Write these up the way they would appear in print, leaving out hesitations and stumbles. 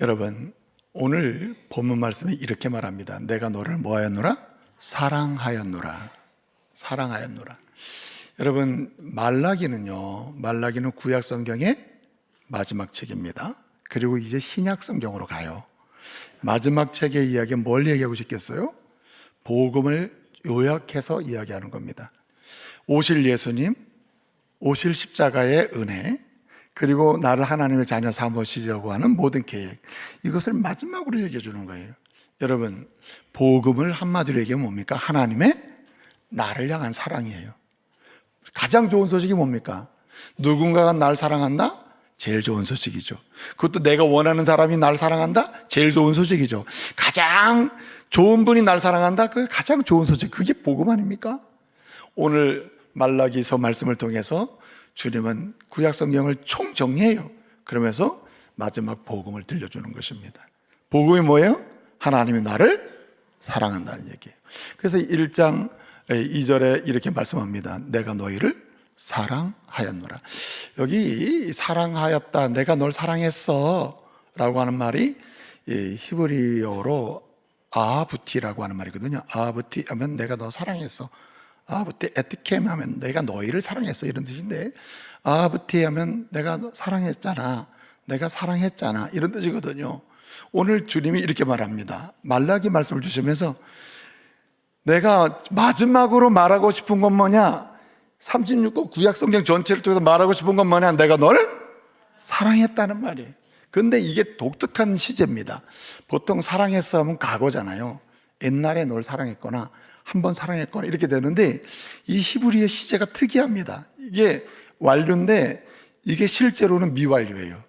여러분, 오늘 본문 말씀이 이렇게 말합니다. 내가 너를 뭐하였노라? 사랑하였노라. 사랑하였노라. 여러분, 말라기는 구약 성경의 마지막 책입니다. 그리고 이제 신약 성경으로 가요. 마지막 책의 이야기는 뭘 얘기하고 싶겠어요? 복음을 요약해서 이야기하는 겁니다. 오실 예수님, 오실 십자가의 은혜, 그리고 나를 하나님의 자녀 삼으시려고 하는 모든 계획, 이것을 마지막으로 얘기해 주는 거예요. 여러분, 복음을 한마디로 얘기하면 뭡니까? 하나님의 나를 향한 사랑이에요. 가장 좋은 소식이 뭡니까? 누군가가 나를 사랑한다? 제일 좋은 소식이죠. 그것도 내가 원하는 사람이 나를 사랑한다? 제일 좋은 소식이죠. 가장 좋은 분이 나를 사랑한다? 그게 가장 좋은 소식. 그게 복음 아닙니까? 오늘 말라기서 말씀을 통해서 주님은 구약 성경을 총정리해요. 그러면서 마지막 복음을 들려주는 것입니다. 복음이 뭐예요? 하나님이 나를 사랑한다는 얘기예요. 그래서 1장 2절에 이렇게 말씀합니다. 내가 너희를 사랑하였노라. 여기 사랑하였다, 내가 널 사랑했어 라고 하는 말이 히브리어로 아부티라고 하는 말이거든요. 아부티 하면 내가 너 사랑했어. 아부티 에티켐 하면 내가 너희를 사랑했어, 이런 뜻인데, 아부티 하면 내가 사랑했잖아, 내가 사랑했잖아, 이런 뜻이거든요. 오늘 주님이 이렇게 말합니다. 말라기 말씀을 주시면서 내가 마지막으로 말하고 싶은 건 뭐냐? 36권 구약 성경 전체를 통해서 말하고 싶은 건 뭐냐? 내가 너를 사랑했다는 말이에요. 근데 이게 독특한 시제입니다. 보통 사랑했어 하면 과거잖아요. 옛날에 널 사랑했거나 한 번 사랑했거나 이렇게 되는데, 이 히브리어 시제가 특이합니다. 이게 완료인데 이게 실제로는 미완료예요.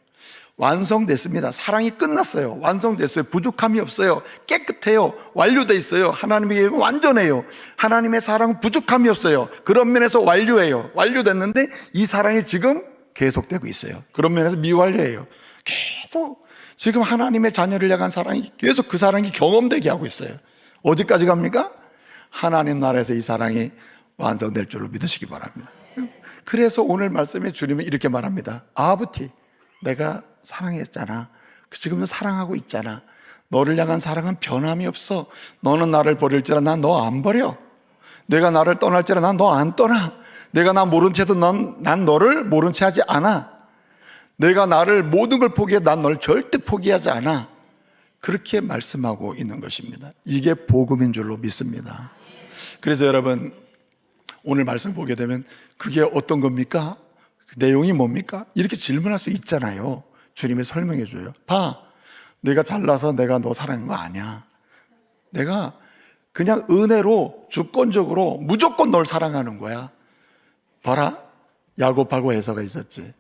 완성됐습니다. 사랑이 끝났어요. 완성됐어요. 부족함이 없어요. 깨끗해요. 완료돼 있어요. 하나님의 계획은 완전해요. 하나님의 사랑은 부족함이 없어요. 그런 면에서 완료해요. 완료됐는데 이 사랑이 지금 계속되고 있어요. 그런 면에서 미완료예요. 계속 지금 하나님의 자녀를 향한 사랑이 계속 그 사랑이 경험되게 하고 있어요. 어디까지 갑니까? 하나님 나라에서 이 사랑이 완성될 줄로 믿으시기 바랍니다. 그래서 오늘 말씀에 주님은 이렇게 말합니다. 아버지, 내가 사랑했잖아. 지금도 사랑하고 있잖아. 너를 향한 사랑은 변함이 없어. 너는 나를 버릴지라 난 너 안 버려. 내가 나를 떠날지라 난 너 안 떠나. 내가 나 모른 채도 난 너를 모른 채 하지 않아. 내가 나를 모든 걸 포기해 난 널 절대 포기하지 않아. 그렇게 말씀하고 있는 것입니다. 이게 복음인 줄로 믿습니다. 그래서 여러분, 오늘 말씀 보게 되면 그게 어떤 겁니까? 내용이 뭡니까? 이렇게 질문할 수 있잖아요. 주님이 설명해 줘요. 봐, 내가 잘나서 내가 너 사랑한 거 아니야. 내가 그냥 은혜로 주권적으로 무조건 널 사랑하는 거야. 봐라, 야곱하고 에서가 있었지.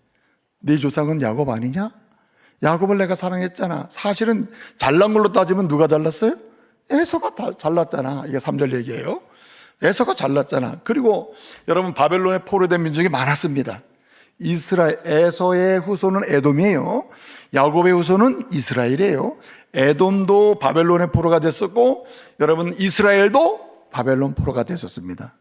네 조상은 야곱 아니냐? 야곱을 내가 사랑했잖아. 사실은 잘난 걸로 따지면 누가 잘났어요? 에서가 다 잘났잖아. 이게 3절 얘기예요. 에서가 잘났잖아. 그리고 여러분, 바벨론에 포로된 민족이 많았습니다. 에서의 후손은 에돔이에요. 야곱의 후손은 이스라엘이에요. 에돔도 바벨론의 포로가 됐었고, 여러분, 이스라엘도 바벨론 포로가 됐었습니다.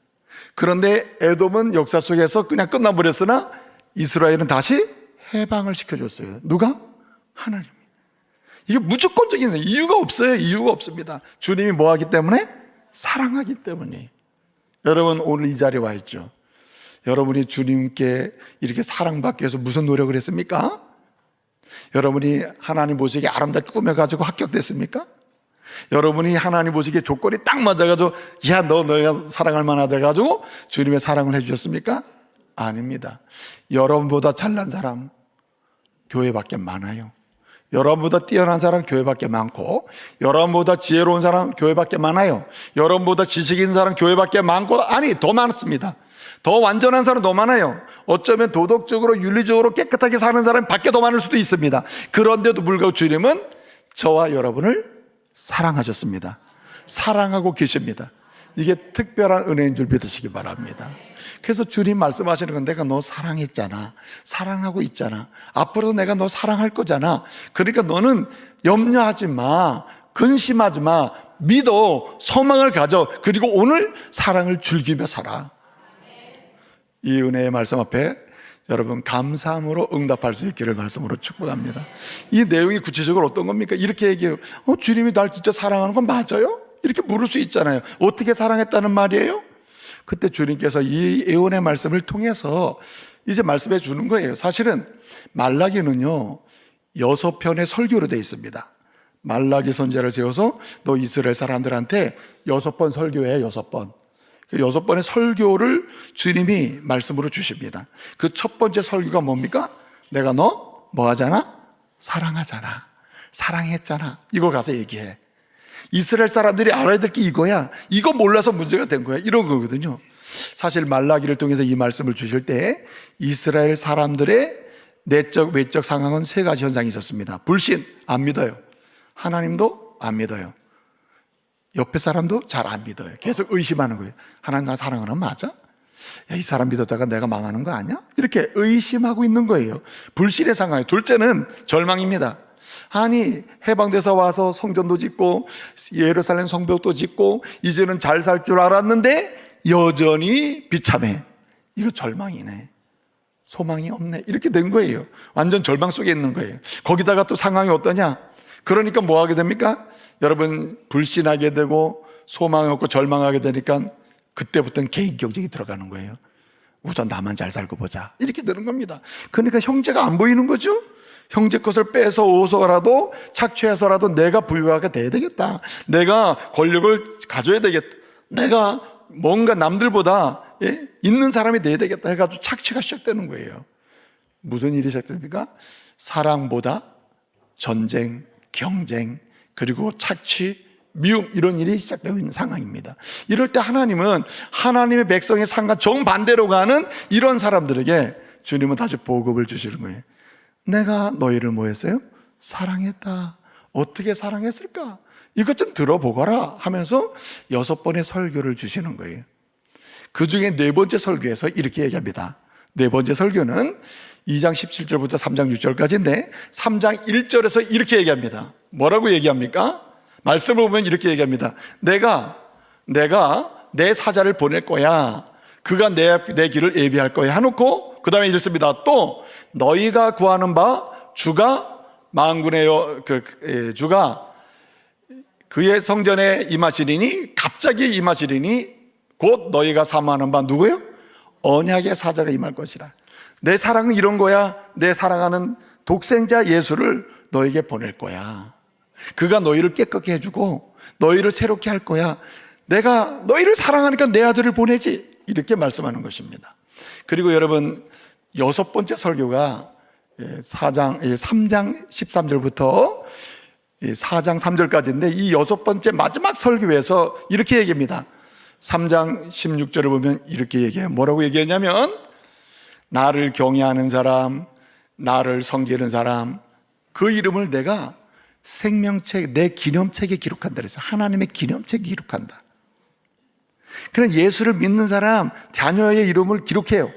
그런데 에돔은 역사 속에서 그냥 끝나버렸으나 이스라엘은 다시 해방을 시켜줬어요. 누가? 하나님. 이게 무조건적인 이유가 없어요. 이유가 없습니다. 주님이 뭐 하기 때문에? 사랑하기 때문에. 여러분, 오늘 이 자리에 와 있죠. 여러분이 주님께 이렇게 사랑받기 위해서 무슨 노력을 했습니까? 여러분이 하나님 보시기에 아름답게 꾸며가지고 합격됐습니까? 여러분이 하나님 보시기에 조건이 딱 맞아가지고 야, 너가 사랑할 만하다 해가지고 주님의 사랑을 해주셨습니까? 아닙니다. 여러분보다 잘난 사람 교회 밖에 많아요. 여러분보다 뛰어난 사람 교회 밖에 많고, 여러분보다 지혜로운 사람 교회 밖에 많아요. 여러분보다 지식 있는 사람 교회 밖에 많고, 아니, 더 많습니다. 더 완전한 사람 더 많아요. 어쩌면 도덕적으로 윤리적으로 깨끗하게 사는 사람이 밖에 더 많을 수도 있습니다. 그런데도 불구하고 주님은 저와 여러분을 사랑하셨습니다. 사랑하고 계십니다. 이게 특별한 은혜인 줄 믿으시기 바랍니다. 그래서 주님 말씀하시는 건 내가 너 사랑했잖아. 사랑하고 있잖아. 앞으로도 내가 너 사랑할 거잖아. 그러니까 너는 염려하지 마. 근심하지 마. 믿어. 소망을 가져. 그리고 오늘 사랑을 즐기며 살아. 이 은혜의 말씀 앞에 여러분 감사함으로 응답할 수 있기를 말씀으로 축복합니다. 이 내용이 구체적으로 어떤 겁니까? 이렇게 얘기해요. 주님이 날 진짜 사랑하는 건 맞아요? 이렇게 물을 수 있잖아요. 어떻게 사랑했다는 말이에요? 그때 주님께서 이 예언의 말씀을 통해서 이제 말씀해 주는 거예요. 사실은 말라기는요 6편의 설교로 되어 있습니다. 말라기 선지자를 세워서 너 이스라엘 사람들한테 6번 설교해. 6번. 그 6번의 설교를 주님이 말씀으로 주십니다. 그 첫 번째 설교가 뭡니까? 내가 너 뭐 하잖아? 사랑하잖아. 사랑했잖아. 이걸 가서 얘기해. 이스라엘 사람들이 알아야 될 게 이거야. 이거 몰라서 문제가 된 거야. 이런 거거든요. 사실 말라기를 통해서 이 말씀을 주실 때 이스라엘 사람들의 내적 외적 상황은 3가지 현상이 있었습니다. 불신, 안 믿어요. 하나님도 안 믿어요. 옆에 사람도 잘 안 믿어요. 계속 의심하는 거예요. 하나님 나 사랑하는 맞아? 야, 이 사람 믿었다가 내가 망하는 거 아니야? 이렇게 의심하고 있는 거예요. 불신의 상황이에요. 둘째는 절망입니다. 아니 해방돼서 와서 성전도 짓고 예루살렘 성벽도 짓고 이제는 잘 살 줄 알았는데 여전히 비참해. 이거 절망이네. 소망이 없네. 이렇게 된 거예요. 완전 절망 속에 있는 거예요. 거기다가 또 상황이 어떠냐? 그러니까 뭐 하게 됩니까? 여러분 불신하게 되고 소망이 없고 절망하게 되니까 그때부터는 개인 경쟁이 들어가는 거예요. 우선 나만 잘 살고 보자. 이렇게 되는 겁니다. 그러니까 형제가 안 보이는 거죠. 형제 것을 빼서 오서라도 착취해서라도 내가 부유하게 돼야 되겠다. 내가 권력을 가져야 되겠다. 내가 뭔가 남들보다 있는 사람이 돼야 되겠다 해가지고 착취가 시작되는 거예요. 무슨 일이 시작됩니까? 사랑보다 전쟁, 경쟁, 그리고 착취, 미움 이런 일이 시작되고 있는 상황입니다. 이럴 때 하나님은 하나님의 백성의 상과 정반대로 가는 이런 사람들에게 주님은 다시 보급을 주시는 거예요. 내가 너희를 뭐 했어요? 사랑했다. 어떻게 사랑했을까? 이것 좀 들어보거라 하면서 6번의 설교를 주시는 거예요. 그 중에 4번째 설교에서 이렇게 얘기합니다. 4번째 설교는 2장 17절부터 3장 6절까지인데 3장 1절에서 이렇게 얘기합니다. 뭐라고 얘기합니까? 말씀을 보면 이렇게 얘기합니다. 내가 내 사자를 보낼 거야. 그가 내 길을 예비할 거야 해놓고 그 다음에 읽습니다. 또 너희가 구하는 바 주가 만군의 주가 그의 성전에 임하시리니 갑자기 임하시리니 곧 너희가 사모하는 바 누구요? 언약의 사자가 임할 것이라. 내 사랑은 이런 거야. 내 사랑하는 독생자 예수를 너에게 보낼 거야. 그가 너희를 깨끗게 해주고 너희를 새롭게 할 거야. 내가 너희를 사랑하니까 내 아들을 보내지. 이렇게 말씀하는 것입니다. 그리고 여러분 6번째 설교가 3장 13절부터 4장 3절까지인데 이 6번째 마지막 설교에서 이렇게 얘기합니다. 3장 16절을 보면 이렇게 얘기해요. 뭐라고 얘기했냐면 나를 경외하는 사람, 나를 섬기는 사람 그 이름을 내가 생명책, 내 기념책에 기록한다 그랬어요. 하나님의 기념책에 기록한다. 그런 예수를 믿는 사람 자녀의 이름을 기록해요.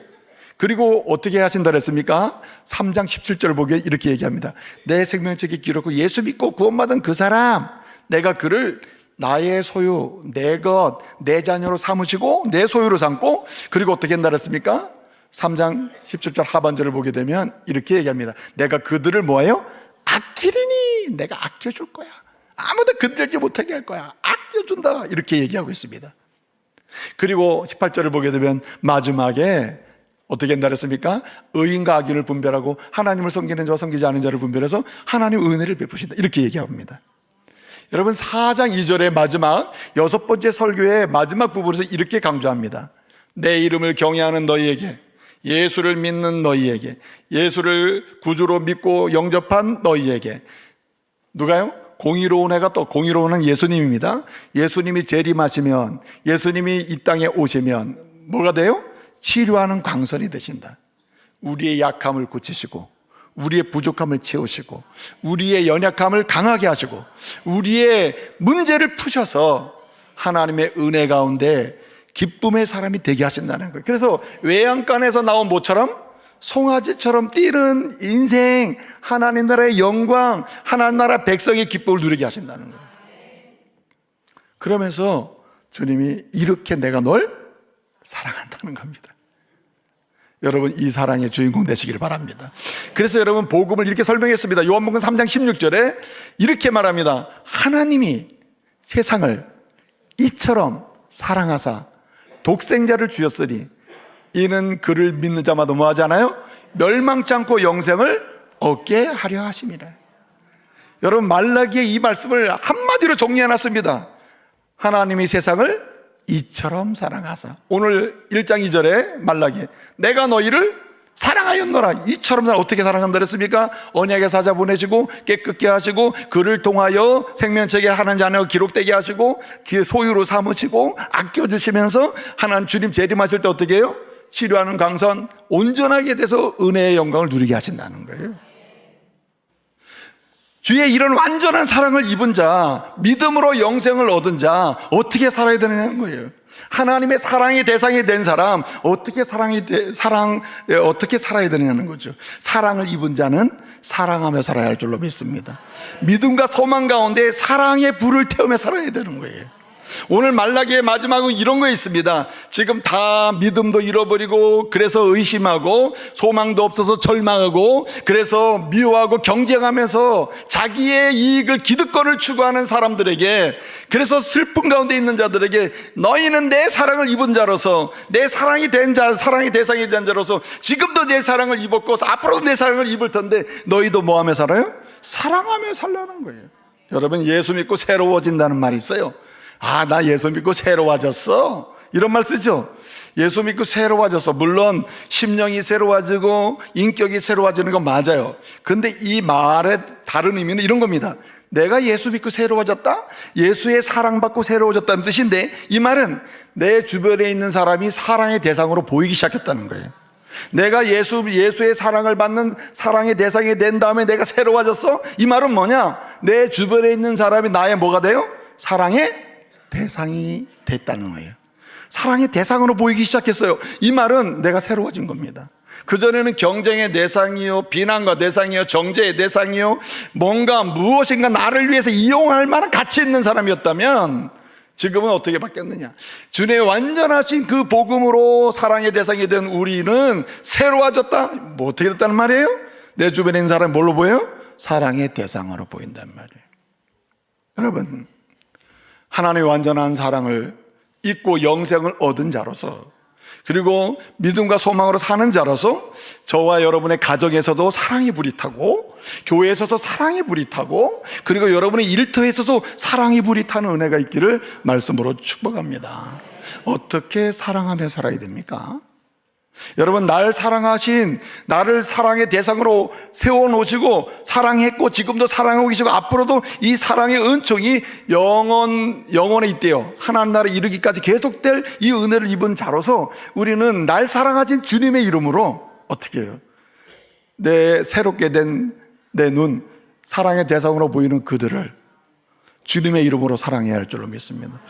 그리고 어떻게 하신다 그랬습니까? 3장 17절을 보게 이렇게 얘기합니다. 내 생명책에 기록하고 예수 믿고 구원받은 그 사람 내가 그를 나의 소유, 내 것, 내 자녀로 삼으시고 내 소유로 삼고 그리고 어떻게 한다 그랬습니까? 3장 17절 하반절을 보게 되면 이렇게 얘기합니다. 내가 그들을 뭐예요? 아끼리니 내가 아껴줄 거야. 아무도 건들지 못하게 할 거야. 아껴준다. 이렇게 얘기하고 있습니다. 그리고 18절을 보게 되면 마지막에 어떻게 한다 그랬습니까? 의인과 악인을 분별하고 하나님을 섬기는 자와 섬기지 않는 자를 분별해서 하나님 은혜를 베푸신다. 이렇게 얘기합니다. 여러분 4장 2절의 마지막 6번째 설교의 마지막 부분에서 이렇게 강조합니다. 내 이름을 경외하는 너희에게, 예수를 믿는 너희에게, 예수를 구주로 믿고 영접한 너희에게 누가요? 공의로운 해가 또 공의로운 예수님입니다. 예수님이 재림하시면 예수님이 이 땅에 오시면 뭐가 돼요? 치료하는 광선이 되신다. 우리의 약함을 고치시고 우리의 부족함을 채우시고 우리의 연약함을 강하게 하시고 우리의 문제를 푸셔서 하나님의 은혜 가운데 기쁨의 사람이 되게 하신다는 거예요. 그래서 외양간에서 나온 모처럼 송아지처럼 뛰는 인생, 하나님 나라의 영광, 하나님 나라 백성의 기쁨을 누리게 하신다는 거예요. 그러면서 주님이 이렇게 내가 널 사랑한다는 겁니다. 여러분 이 사랑의 주인공 되시길 바랍니다. 그래서 여러분 복음을 이렇게 설명했습니다. 요한복음 3장 16절에 이렇게 말합니다. 하나님이 세상을 이처럼 사랑하사 독생자를 주셨으니 이는 그를 믿는 자마다 뭐 하잖아요? 멸망치 않고 영생을 얻게 하려 하심이라. 여러분 말라기의 이 말씀을 한마디로 정리해놨습니다. 하나님이 세상을 이처럼 사랑하사. 오늘 1장 2절에 말라기 내가 너희를 사랑하였노라. 이처럼 어떻게 사랑한다 그랬습니까? 언약의 사자 보내시고 깨끗게 하시고 그를 통하여 생명책에 하나님 자녀가 기록되게 하시고 그의 소유로 삼으시고 아껴주시면서 하나님 주님 재림하실 때 어떻게 해요? 치료하는 강선 온전하게 돼서 은혜의 영광을 누리게 하신다는 거예요. 주의 이런 완전한 사랑을 입은 자, 믿음으로 영생을 얻은 자 어떻게 살아야 되느냐는 거예요. 하나님의 사랑의 대상이 된 사람 어떻게 어떻게 살아야 되느냐는 거죠. 사랑을 입은 자는 사랑하며 살아야 할 줄로 믿습니다. 믿음과 소망 가운데 사랑의 불을 태우며 살아야 되는 거예요. 오늘 말라기의 마지막은 이런 거 있습니다. 지금 다 믿음도 잃어버리고 그래서 의심하고 소망도 없어서 절망하고 그래서 미워하고 경쟁하면서 자기의 이익을 기득권을 추구하는 사람들에게, 그래서 슬픔 가운데 있는 자들에게 너희는 내 사랑을 입은 자로서, 내 사랑이 된 자, 사랑의 대상이 된 자로서 지금도 내 사랑을 입었고 앞으로도 내 사랑을 입을 텐데 너희도 뭐 하며 살아요? 사랑하며 살라는 거예요. 여러분 예수 믿고 새로워진다는 말이 있어요. 아, 나 예수 믿고 새로워졌어, 이런 말 쓰죠. 예수 믿고 새로워졌어. 물론 심령이 새로워지고 인격이 새로워지는 건 맞아요. 근데 이 말의 다른 의미는 이런 겁니다. 내가 예수 믿고 새로워졌다? 예수의 사랑받고 새로워졌다는 뜻인데, 이 말은 내 주변에 있는 사람이 사랑의 대상으로 보이기 시작했다는 거예요. 내가 예수의 사랑을 받는 사랑의 대상이 된 다음에 내가 새로워졌어? 이 말은 뭐냐? 내 주변에 있는 사람이 나의 뭐가 돼요? 사랑의 대상이 됐다는 거예요. 사랑의 대상으로 보이기 시작했어요. 이 말은 내가 새로워진 겁니다. 그전에는 경쟁의 대상이요, 비난과 대상이요, 정죄의 대상이요, 뭔가 무엇인가 나를 위해서 이용할 만한 가치 있는 사람이었다면 지금은 어떻게 바뀌었느냐? 주님의 완전하신 그 복음으로 사랑의 대상이 된 우리는 새로워졌다? 뭐 어떻게 됐다는 말이에요? 내 주변에 있는 사람이 뭘로 보여요? 사랑의 대상으로 보인단 말이에요. 여러분, 하나님의 완전한 사랑을 잊고 영생을 얻은 자로서, 그리고 믿음과 소망으로 사는 자로서 저와 여러분의 가정에서도 사랑이 불이 타고, 교회에서도 사랑이 불이 타고, 그리고 여러분의 일터에서도 사랑이 불이 타는 은혜가 있기를 말씀으로 축복합니다. 어떻게 사랑하며 살아야 됩니까? 여러분, 나를 사랑의 대상으로 세워놓으시고 사랑했고 지금도 사랑하고 계시고 앞으로도 이 사랑의 은총이 영원에 있대요. 하나님 나라에 이르기까지 계속될 이 은혜를 입은 자로서 우리는 날 사랑하신 주님의 이름으로 어떻게 해요? 내 새롭게 된 내 눈, 사랑의 대상으로 보이는 그들을 주님의 이름으로 사랑해야 할 줄로 믿습니다.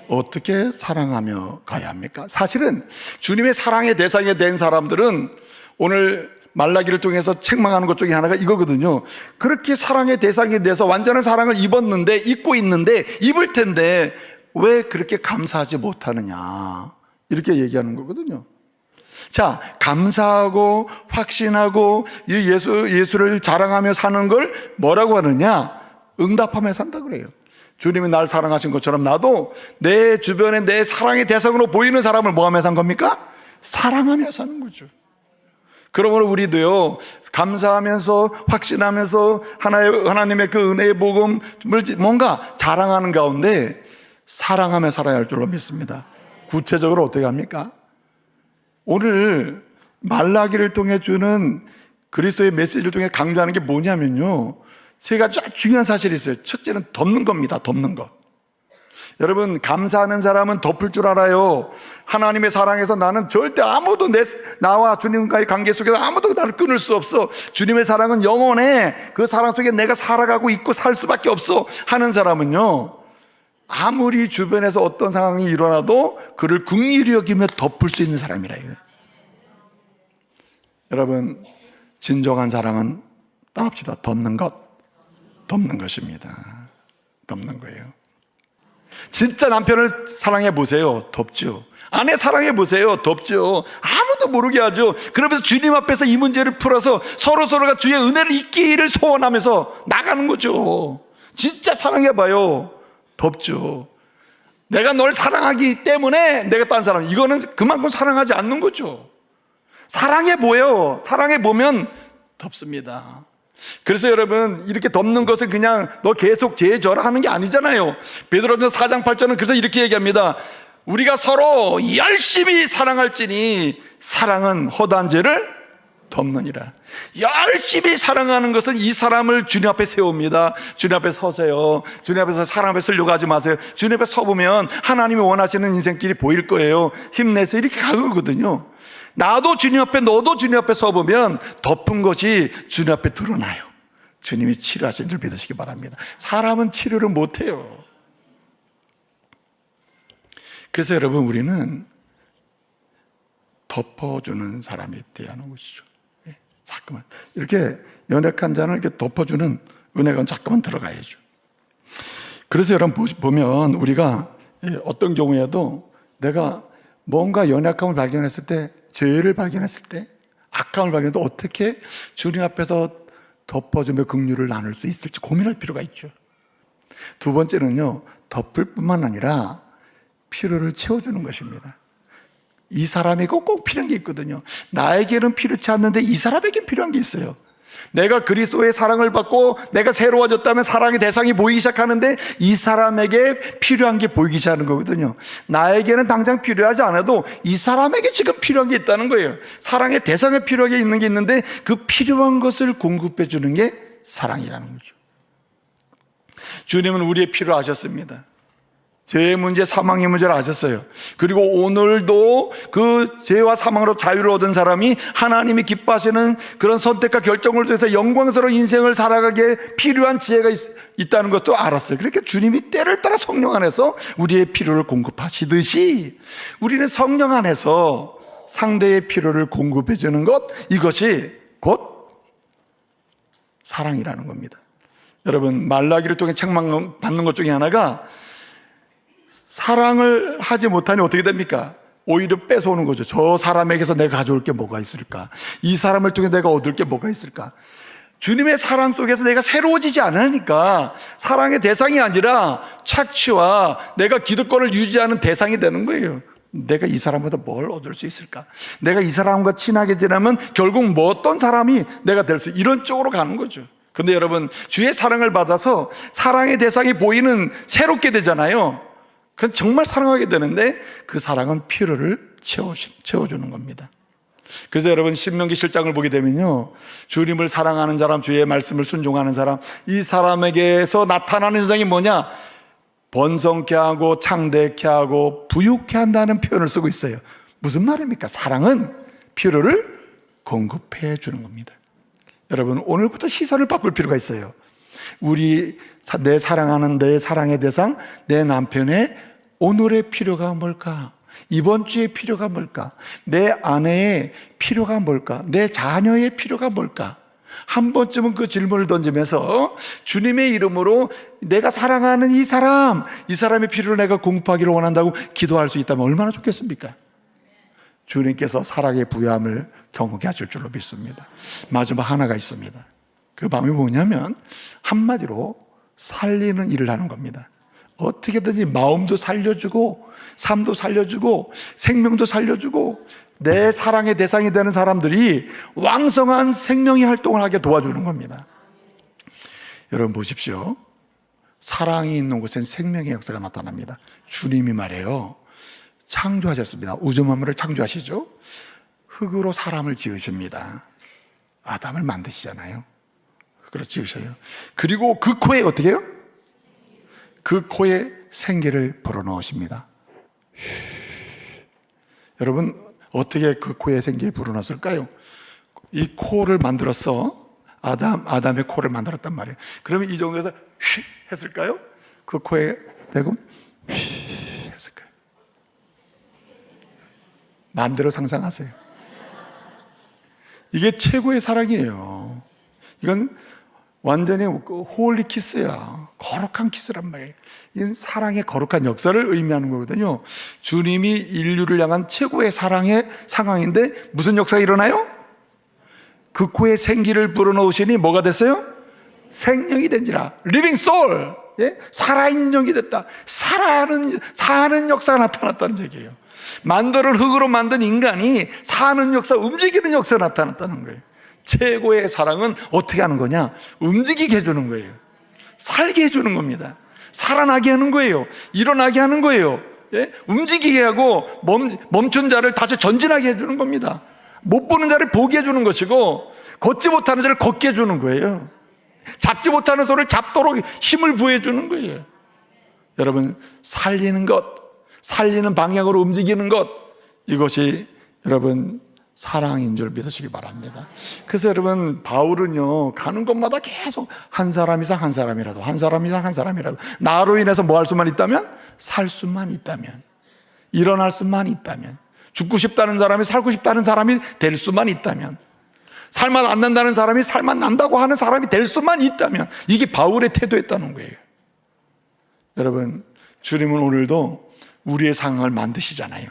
어떻게 사랑하며 가야 합니까? 사실은 주님의 사랑의 대상이 된 사람들은 오늘 말라기를 통해서 책망하는 것 중에 하나가 이거거든요. 그렇게 사랑의 대상이 돼서 완전한 사랑을 입고 있는데 입을 텐데 왜 그렇게 감사하지 못하느냐, 이렇게 얘기하는 거거든요. 자, 감사하고 확신하고 예수를 자랑하며 사는 걸 뭐라고 하느냐? 응답하며 산다 그래요. 주님이 날 사랑하신 것처럼 나도 내 주변에 내 사랑의 대상으로 보이는 사람을 뭐 하며 산 겁니까? 사랑하며 사는 거죠. 그러므로 우리도요, 감사하면서 확신하면서 하나님의 그 은혜의 복음을 뭔가 자랑하는 가운데 사랑하며 살아야 할 줄로 믿습니다. 구체적으로 어떻게 합니까? 오늘 말라기를 통해 주는 그리스도의 메시지를 통해 강조하는 게 뭐냐면요, 세 가지 아주 중요한 사실이 있어요. 첫째는 덮는 겁니다. 덮는 것. 여러분, 감사하는 사람은 덮을 줄 알아요. 하나님의 사랑에서 나는 절대 아무도 나와 주님과의 관계 속에서 아무도 나를 끊을 수 없어. 주님의 사랑은 영원해. 그 사랑 속에 내가 살아가고 있고 살 수밖에 없어 하는 사람은요, 아무리 주변에서 어떤 상황이 일어나도 그를 긍휼히 여기며 덮을 수 있는 사람이라 이거예요. 여러분, 진정한 사랑은 따라합시다. 덮는 것입니다. 덮는 거예요. 진짜 남편을 사랑해 보세요. 덥죠. 아내 사랑해 보세요. 덥죠. 아무도 모르게 하죠. 그러면서 주님 앞에서 이 문제를 풀어서 서로가 주의 은혜를 잊기를 소원하면서 나가는 거죠. 진짜 사랑해 봐요. 덥죠. 내가 널 사랑하기 때문에 내가 딴 사람, 이거는 그만큼 사랑하지 않는 거죠. 사랑해 보여. 사랑해 보면 덥습니다. 그래서 여러분, 이렇게 덮는 것은 그냥 너 계속 죄져라 하는 게 아니잖아요. 베드로전서 4장 8절은 그래서 이렇게 얘기합니다. 우리가 서로 열심히 사랑할지니 사랑은 허다한 죄를 덮느니라. 열심히 사랑하는 것은 이 사람을 주님 앞에 세웁니다. 주님 앞에 서세요. 주님 앞에서 사랑 앞에 서려고 하지 마세요. 주님 앞에 서보면 하나님이 원하시는 인생길이 보일 거예요. 힘내서 이렇게 가거든요. 나도 주님 앞에, 너도 주님 앞에 서보면 덮은 것이 주님 앞에 드러나요. 주님이 치료하신 줄 믿으시기 바랍니다. 사람은 치료를 못해요. 그래서 여러분, 우리는 덮어주는 사람이 돼야 하는 것이죠. 잠깐만, 이렇게 연약한 자는 이렇게 덮어주는 은혜가 잠깐만 들어가야죠. 그래서 여러분 보면 우리가 어떤 경우에도 내가 뭔가 연약함을 발견했을 때, 죄를 발견했을 때, 악함을 발견해도 어떻게 주님 앞에서 덮어주며 긍휼을 나눌 수 있을지 고민할 필요가 있죠. 두 번째는요, 덮을 뿐만 아니라 필요를 채워주는 것입니다. 이 사람이 꼭 필요한 게 있거든요. 나에게는 필요치 않는데 이 사람에게 필요한 게 있어요. 내가 그리스도의 사랑을 받고 내가 새로워졌다면 사랑의 대상이 보이기 시작하는데 이 사람에게 필요한 게 보이기 시작하는 거거든요. 나에게는 당장 필요하지 않아도 이 사람에게 지금 필요한 게 있다는 거예요. 사랑의 대상에 필요하게 있는 게 있는데 그 필요한 것을 공급해 주는 게 사랑이라는 거죠. 주님은 우리의 필요를 아셨습니다. 죄의 문제, 사망의 문제를 아셨어요. 그리고 오늘도 그 죄와 사망으로 자유를 얻은 사람이 하나님이 기뻐하시는 그런 선택과 결정을 통해서 영광스러운 인생을 살아가기에 필요한 지혜가 있다는 것도 알았어요. 그러니까 주님이 때를 따라 성령 안에서 우리의 필요를 공급하시듯이 우리는 성령 안에서 상대의 필요를 공급해 주는 것, 이것이 곧 사랑이라는 겁니다. 여러분, 말라기를 통해 책망 받는 것 중에 하나가 사랑을 하지 못하니 어떻게 됩니까? 오히려 뺏어오는 거죠. 저 사람에게서 내가 가져올 게 뭐가 있을까? 이 사람을 통해 내가 얻을 게 뭐가 있을까? 주님의 사랑 속에서 내가 새로워지지 않으니까 사랑의 대상이 아니라 착취와 내가 기득권을 유지하는 대상이 되는 거예요. 내가 이 사람보다 뭘 얻을 수 있을까? 내가 이 사람과 친하게 지나면 결국 뭐 어떤 사람이 내가 될 수, 이런 쪽으로 가는 거죠. 근데 여러분, 주의 사랑을 받아서 사랑의 대상이 보이는 새롭게 되잖아요. 그건 정말 사랑하게 되는데 그 사랑은 필요를 채워주는 겁니다. 그래서 여러분, 신명기 7장을 보게 되면요, 주님을 사랑하는 사람, 주의 말씀을 순종하는 사람, 이 사람에게서 나타나는 현상이 뭐냐? 번성케 하고 창대케 하고 부유케 한다는 표현을 쓰고 있어요. 무슨 말입니까? 사랑은 필요를 공급해 주는 겁니다. 여러분, 오늘부터 시선을 바꿀 필요가 있어요. 내 사랑하는 내 사랑의 대상, 내 남편의 오늘의 필요가 뭘까? 이번 주의 필요가 뭘까? 내 아내의 필요가 뭘까? 내 자녀의 필요가 뭘까? 한 번쯤은 그 질문을 던지면서 주님의 이름으로 내가 사랑하는 이 사람의 필요를 내가 공급하기를 원한다고 기도할 수 있다면 얼마나 좋겠습니까? 주님께서 사랑의 부여함을 경험하게 하실 줄로 믿습니다. 마지막 하나가 있습니다. 그 마음이 뭐냐면 한마디로 살리는 일을 하는 겁니다. 어떻게든지 마음도 살려주고 삶도 살려주고 생명도 살려주고 내 사랑의 대상이 되는 사람들이 왕성한 생명의 활동을 하게 도와주는 겁니다. 여러분 보십시오. 사랑이 있는 곳엔 생명의 역사가 나타납니다. 주님이 말해요. 창조하셨습니다. 우주 만물을 창조하시죠. 흙으로 사람을 지으십니다. 아담을 만드시잖아요. 흙으로 지으셔요. 그리고 그 코에 어떻게 해요? 그 코에 생기를 불어넣으십니다. 여러분, 어떻게 그 코에 생기를 불어넣었을까요? 이 코를 만들었어. 아담의 코를 만들었단 말이에요. 그러면 이 정도에서 휘 했을까요? 그 코에 대고 휘 했을까요? 마음대로 상상하세요. 이게 최고의 사랑이에요. 이건 완전히 홀리 키스야. 거룩한 키스란 말이에요. 이건 사랑의 거룩한 역사를 의미하는 거거든요. 주님이 인류를 향한 최고의 사랑의 상황인데 무슨 역사가 일어나요? 그 코에 생기를 불어넣으시니 뭐가 됐어요? 생명이 된지라. 리빙 소울. 예? 살아있는 영이 됐다. 사는 역사가 나타났다는 얘기예요. 만들을 흙으로 만든 인간이 사는 역사, 움직이는 역사가 나타났다는 거예요. 최고의 사랑은 어떻게 하는 거냐? 움직이게 해주는 거예요. 살게 해주는 겁니다. 살아나게 하는 거예요. 일어나게 하는 거예요. 예? 움직이게 하고 멈춘 자를 다시 전진하게 해주는 겁니다. 못 보는 자를 보게 해주는 것이고, 걷지 못하는 자를 걷게 해주는 거예요. 잡지 못하는 소를 잡도록 힘을 부여주는 거예요. 여러분, 살리는 것, 살리는 방향으로 움직이는 것, 이것이 여러분 사랑인 줄 믿으시기 바랍니다. 그래서 여러분, 바울은요, 가는 곳마다 계속 한 사람 이상 한 사람이라도, 한 사람 이상 한 사람이라도, 나로 인해서 뭐 할 수만 있다면? 살 수만 있다면, 일어날 수만 있다면, 죽고 싶다는 사람이 살고 싶다는 사람이 될 수만 있다면, 살만 안 난다는 사람이 살만 난다고 하는 사람이 될 수만 있다면, 이게 바울의 태도였다는 거예요. 여러분, 주님은 오늘도 우리의 상황을 만드시잖아요.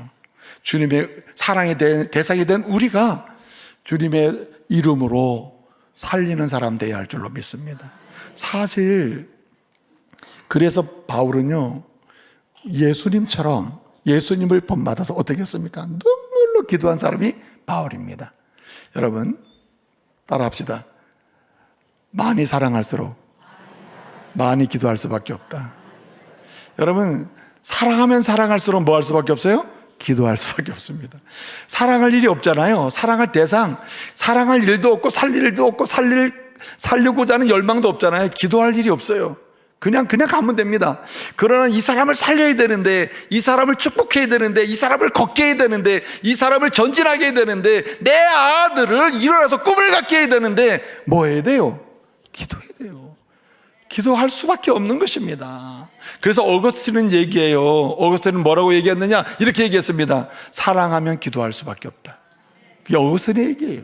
주님의 사랑의 대상이 된 우리가 주님의 이름으로 살리는 사람 되어야 할 줄로 믿습니다. 사실 그래서 바울은요, 예수님처럼 예수님을 본받아서 어떻게 했습니까? 눈물로 기도한 사람이 바울입니다. 여러분, 따라합시다. 많이 사랑할수록 많이 기도할 수밖에 없다. 여러분, 사랑하면 사랑할수록 뭐 할 수밖에 없어요? 기도할 수밖에 없습니다. 사랑할 일이 없잖아요. 사랑할 대상, 사랑할 일도 없고 살릴 일도 없고 살리고자 하는 열망도 없잖아요. 기도할 일이 없어요. 그냥 가면 됩니다. 그러나 이 사람을 살려야 되는데, 이 사람을 축복해야 되는데, 이 사람을 걷게 해야 되는데, 이 사람을 전진하게 해야 되는데, 내 아들을 일어나서 꿈을 갖게 해야 되는데 뭐 해야 돼요? 기도해야 돼요. 기도할 수밖에 없는 것입니다. 그래서 어거스틴은 얘기해요. 어거스틴은 뭐라고 얘기했느냐? 이렇게 얘기했습니다. 사랑하면 기도할 수밖에 없다. 그게 어거스틴의 얘기예요.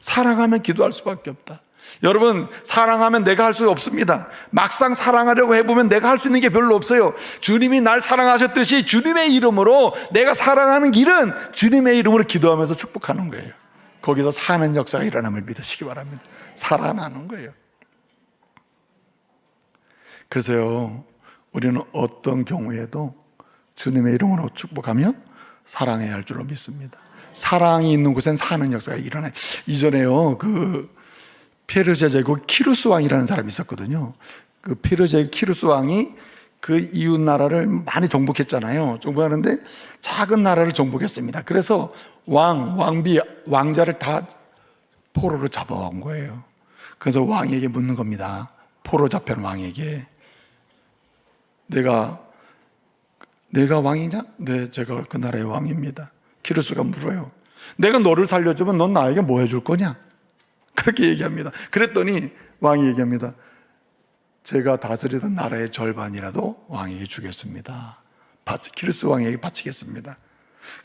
사랑하면 기도할 수밖에 없다. 여러분, 사랑하면 내가 할 수 없습니다. 막상 사랑하려고 해보면 내가 할 수 있는 게 별로 없어요. 주님이 날 사랑하셨듯이 주님의 이름으로 내가 사랑하는 길은 주님의 이름으로 기도하면서 축복하는 거예요. 거기서 사는 역사가 일어남을 믿으시기 바랍니다. 살아나는 거예요. 그래서요, 우리는 어떤 경우에도 주님의 이름으로 축복하며 사랑해야 할 줄로 믿습니다. 사랑이 있는 곳엔 사는 역사가 일어나요. 이전에요, 페르시아 제국 키루스 왕이라는 사람이 있었거든요. 그 페르시아 키루스 왕이 그 이웃 나라를 많이 정복했잖아요. 정복하는데 작은 나라를 정복했습니다. 그래서 왕비, 왕자를 다 포로로 잡아온 거예요. 그래서 왕에게 묻는 겁니다. 포로 잡혀온 왕에게, 내가 왕이냐? 네, 제가 그 나라의 왕입니다. 키루스가 물어요. 내가 너를 살려주면 넌 나에게 뭐 해줄 거냐? 그렇게 얘기합니다. 그랬더니 왕이 얘기합니다. 제가 다스리던 나라의 절반이라도 왕에게 주겠습니다. 키루스 왕에게 바치겠습니다.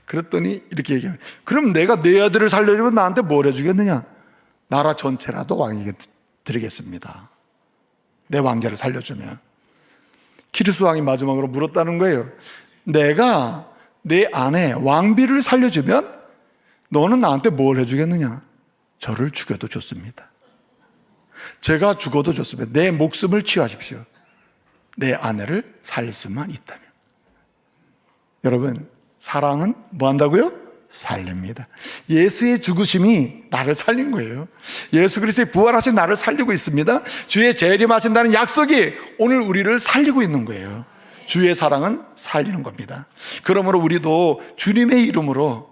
그랬더니 이렇게 얘기합니다. 그럼 내가 내 아들을 살려주면 나한테 뭘 해주겠느냐? 나라 전체라도 왕에게 드리겠습니다. 내 왕자를 살려주면. 키루스 왕이 마지막으로 물었다는 거예요. 내가 내 아내 왕비를 살려주면 너는 나한테 뭘 해주겠느냐? 저를 죽여도 좋습니다. 제가 죽어도 좋습니다. 내 목숨을 취하십시오. 내 아내를 살릴 수만 있다면. 여러분, 사랑은 뭐 한다고요? 살립니다. 예수의 죽으심이 나를 살린 거예요. 예수 그리스도의 부활하신 나를 살리고 있습니다. 주의 재림하신다는 약속이 오늘 우리를 살리고 있는 거예요. 주의 사랑은 살리는 겁니다. 그러므로 우리도 주님의 이름으로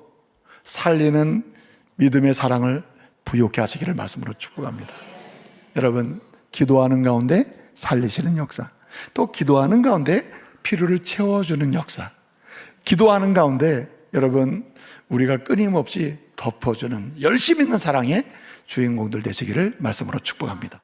살리는 믿음의 사랑을 부욕해 하시기를 말씀으로 축복합니다. 여러분, 기도하는 가운데 살리시는 역사, 또 기도하는 가운데 필요를 채워주는 역사, 기도하는 가운데 여러분, 우리가 끊임없이 덮어주는 열심 있는 사랑의 주인공들 되시기를 말씀으로 축복합니다.